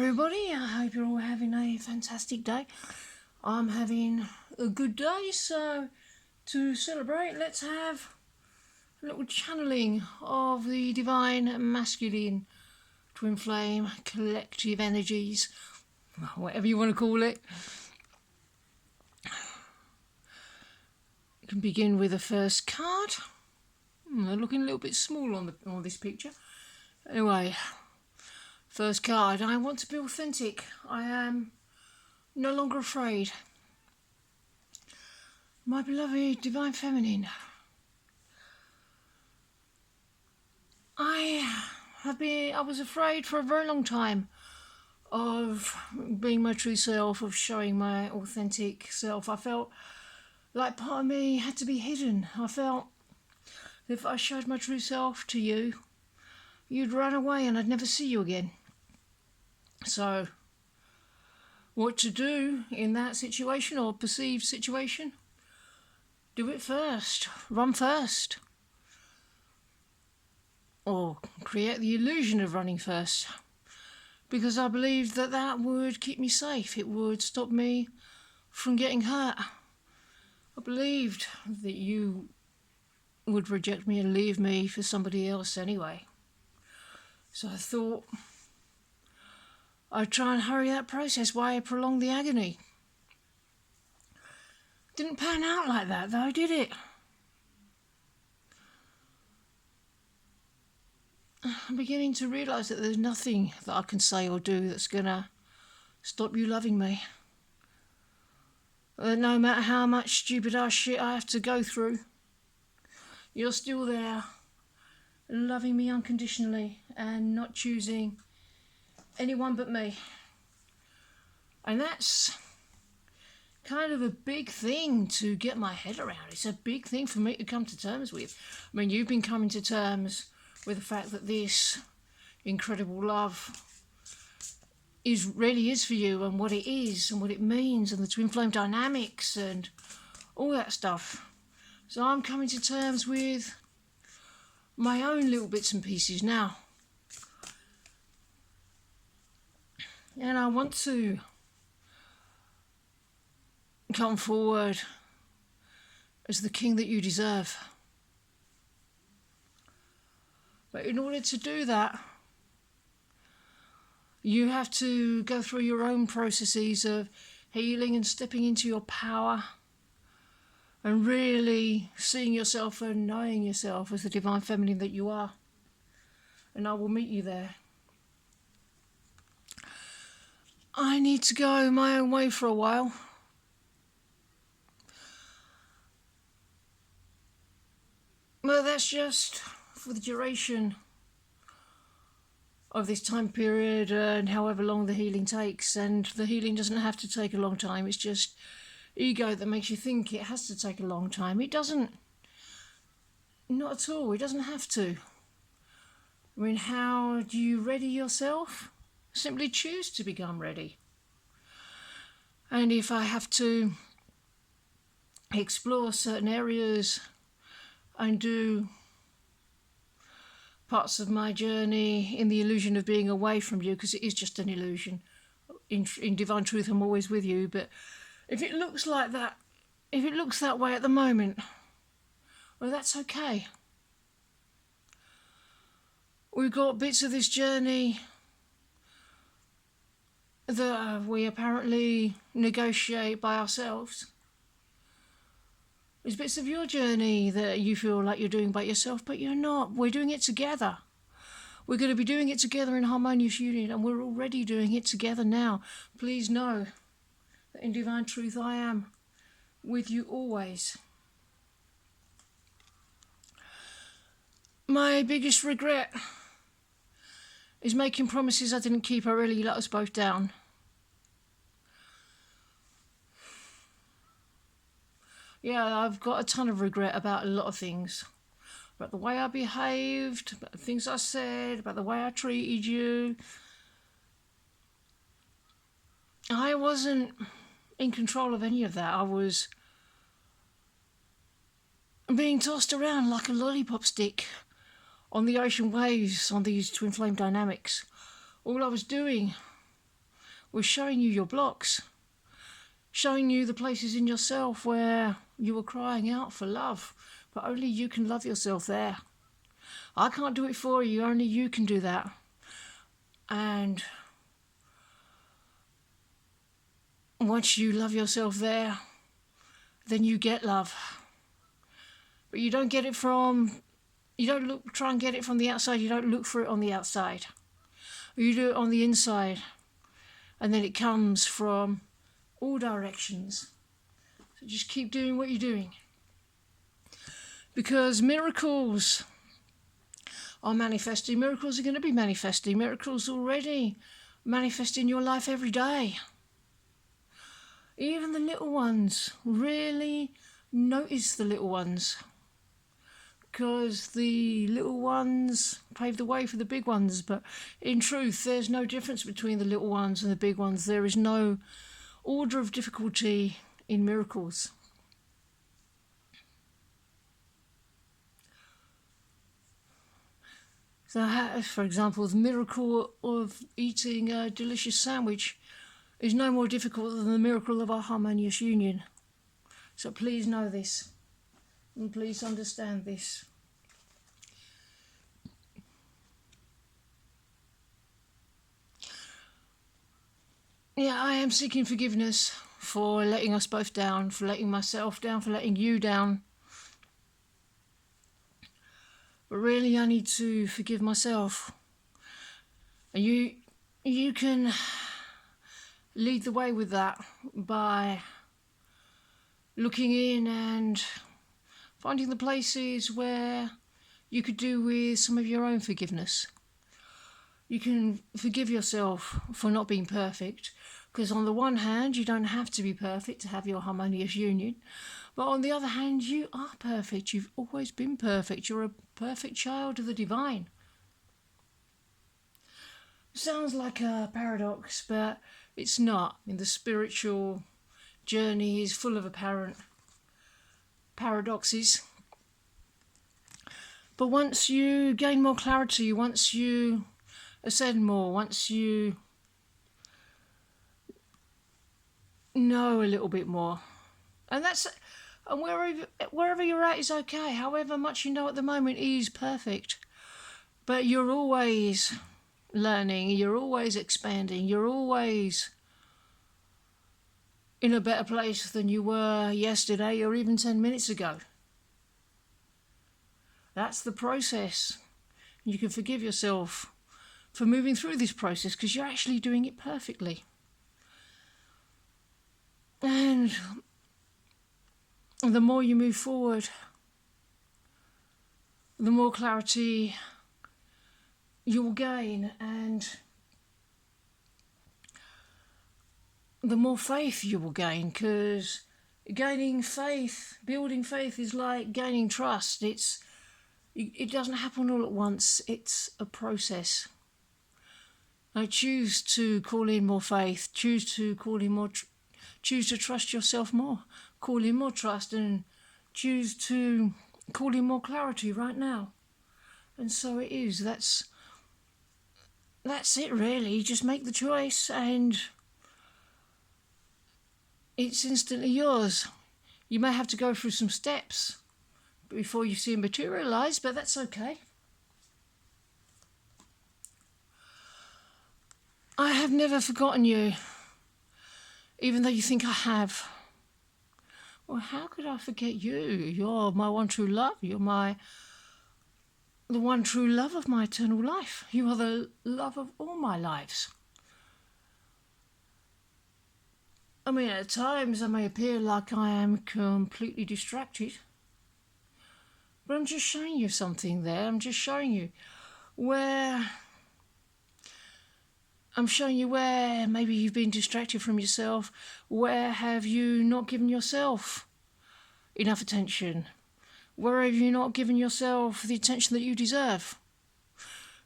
everybody, I hope you're all having a fantastic day. I'm having a good day, so to celebrate, let's have a little channeling of the divine masculine twin flame collective energies, whatever you want to call it. You can begin with the first card. They're looking a little bit small on this picture. Anyway, first card, I want to be authentic. I am no longer afraid. My beloved divine feminine, I was afraid for a very long time of being my true self, of showing my authentic self. I felt like part of me had to be hidden. I felt if I showed my true self to you, you'd run away and I'd never see you again. So, what to do in that situation or perceived situation? Do it first. Run first. Or create the illusion of running first. Because I believed that that would keep me safe. It would stop me from getting hurt. I believed that you would reject me and leave me for somebody else anyway. So I thought I'd try and hurry that process. Why prolong the agony? Didn't pan out like that though, did it? I'm beginning to realise that there's nothing that I can say or do that's gonna stop you loving me. No matter how much stupid ass shit I have to go through, you're still there, loving me unconditionally and not choosing anyone but me. And that's kind of a big thing to get my head around. It's a big thing for me to come to terms with. I mean, you've been coming to terms with the fact that this incredible love really is for you, and what it is and what it means, and the twin flame dynamics and all that stuff. So I'm coming to terms with my own little bits and pieces now. And I want to come forward as the king that you deserve. But in order to do that, you have to go through your own processes of healing and stepping into your power and really seeing yourself and knowing yourself as the divine feminine that you are. And I will meet you there. I need to go my own way for a while. Well, that's just for the duration of this time period and however long the healing takes. And the healing doesn't have to take a long time. It's just ego that makes you think it has to take a long time. It doesn't. Not at all. It doesn't have to. I mean, how do you ready yourself? Simply choose to become ready. And if I have to explore certain areas and do parts of my journey in the illusion of being away from you, because it is just an illusion. In divine truth, I'm always with you, but if it looks like that, if it looks that way at the moment, well, that's okay. We've got bits of this journey that we apparently negotiate by ourselves. There's bits of your journey that you feel like you're doing by yourself, but you're not. We're doing it together. We're going to be doing it together in harmonious union, and we're already doing it together now. Please know that in divine truth I am with you always. My biggest regret is making promises I didn't keep. I really let us both down. Yeah, I've got a ton of regret about a lot of things. About the way I behaved, about the things I said, about the way I treated you. I wasn't in control of any of that. I was being tossed around like a lollipop stick on the ocean waves, on these twin flame dynamics. All I was doing was showing you your blocks, showing you the places in yourself where you were crying out for love, but only you can love yourself there. I can't do it for you, only you can do that. And once you love yourself there, then you get love. But you don't get it from, you don't try and get it from the outside, you don't look for it on the outside. You do it on the inside, and then it comes from all directions. So just keep doing what you're doing. Because miracles are manifesting, miracles are going to be manifesting, miracles already manifest in your life every day. Even the little ones, really notice the little ones, because the little ones pave the way for the big ones. But in truth, there's no difference between the little ones and the big ones. There is no order of difficulty in miracles. So, for example, the miracle of eating a delicious sandwich is no more difficult than the miracle of our harmonious union. So please know this, and please understand this. Yeah, I am seeking forgiveness for letting us both down, for letting myself down, for letting you down. But really, I need to forgive myself. And you can lead the way with that by looking in and finding the places where you could do with some of your own forgiveness. You can forgive yourself for not being perfect, because on the one hand, you don't have to be perfect to have your harmonious union. But on the other hand, you are perfect. You've always been perfect. You're a perfect child of the divine. Sounds like a paradox, but it's not. In the spiritual journey is full of apparent paradoxes. But once you gain more clarity, once you ascend more, once you know a little bit more, and wherever you're at is okay. However much you know at the moment is perfect. But you're always learning, you're always expanding, you're always in a better place than you were yesterday or even 10 minutes ago. That's the process. You can forgive yourself for moving through this process because you're actually doing it perfectly. And the more you move forward, the more clarity you will gain, and the more faith you will gain, because gaining faith, building faith is like gaining trust. It doesn't happen all at once. It's a process. I choose to call in more faith, choose to trust yourself more, call in more trust, and choose to call in more clarity right now. And so it is. That's it really. Just make the choice and it's instantly yours. You may have to go through some steps before you see it materialise, but that's okay. I have never forgotten you, even though you think I have. Well, how could I forget you? You're my one true love. You're the one true love of my eternal life. You are the love of all my lives. I mean, at times I may appear like I am completely distracted, but I'm just showing you something there. I'm just showing you where maybe you've been distracted from yourself. Where have you not given yourself enough attention? Where have you not given yourself the attention that you deserve?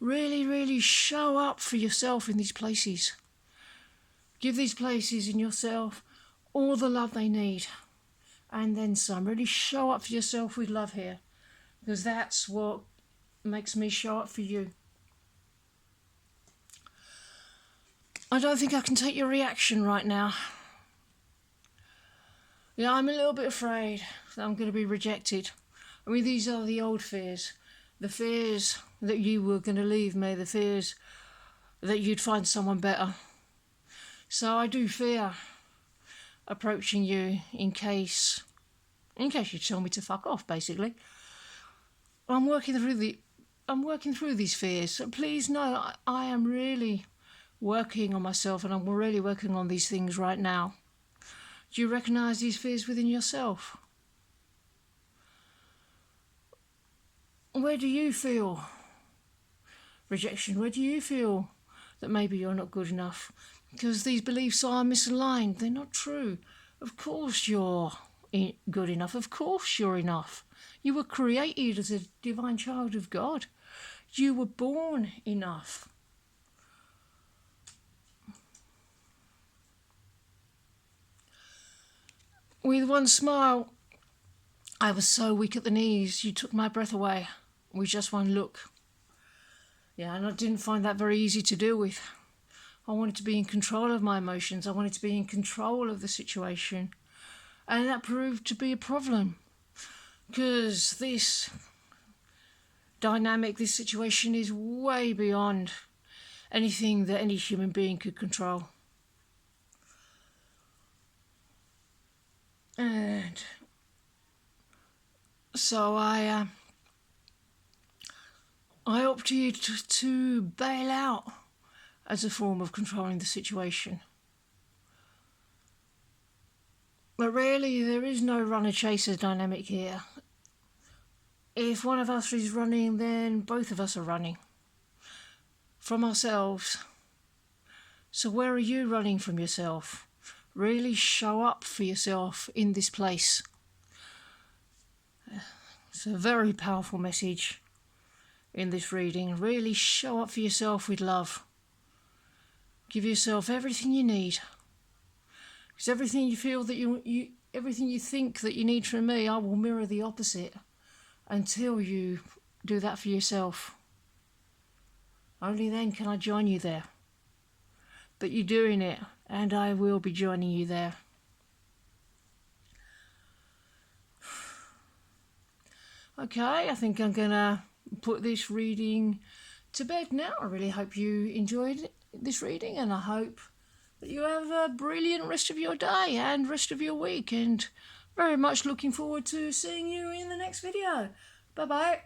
Really, really show up for yourself in these places. Give these places in yourself all the love they need, and then some. Really show up for yourself with love here, because that's what makes me show up for you. I don't think I can take your reaction right now. Yeah, I'm a little bit afraid that I'm going to be rejected. I mean, these are the old fears. The fears that you were going to leave me, the fears that you'd find someone better. So I do fear approaching you in case you tell me to fuck off, basically. I'm working through these fears. So please know I am really working on myself, and I'm really working on these things right now. Do you recognise these fears within yourself? Where do you feel rejection? Where do you feel that maybe you're not good enough? Because these beliefs are misaligned. They're not true. Of course you're good enough. Of course you're enough. You were created as a divine child of God. You were born enough. With one smile, I was so weak at the knees, you took my breath away with just one look. Yeah, and I didn't find that very easy to deal with. I wanted to be in control of my emotions. I wanted to be in control of the situation. And that proved to be a problem. Because this dynamic, this situation is way beyond anything that any human being could control. And so I opted to bail out as a form of controlling the situation. But really, there is no runner-chaser dynamic here. If one of us is running, then both of us are running from ourselves. So where are you running from yourself? Really show up for yourself in this place. It's a very powerful message in this reading. Really show up for yourself with love. Give yourself everything you need. Because everything you feel that everything you think that you need from me, I will mirror the opposite until you do that for yourself. Only then can I join you there. But you're doing it, and I will be joining you there. Okay, I think I'm gonna put this reading to bed now. I really hope you enjoyed this reading, and I hope that you have a brilliant rest of your day and rest of your week, and very much looking forward to seeing you in the next video. Bye bye.